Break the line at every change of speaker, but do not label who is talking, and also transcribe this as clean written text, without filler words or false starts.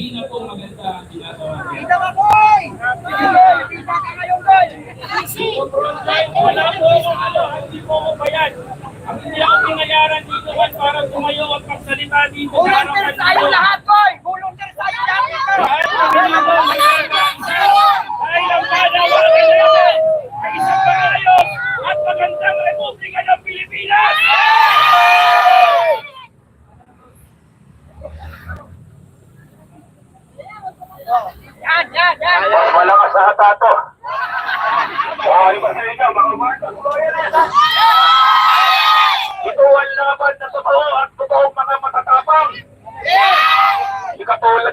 hindi na po maganda ang ginagawa niya.
Kita ka, boy! Kita ka ngayon, boy!
Wala po akong hindi po ako bayad. Ang hindi ako pinayaran dito man para tumayo at magsalita dito.
Volunteer tayo lahat, boy! Volunteer tayo lahat!
Kahit kami na po dahil ang panawagan natin ay isang maayos at magandang Republika ng Pilipinas!
Yan!
Wala ka sa hatato. Ay, ba sa inyo, mga Marcos Loyalist? Ito ang laban na totoo at totoong mga matatapang. Ikatulad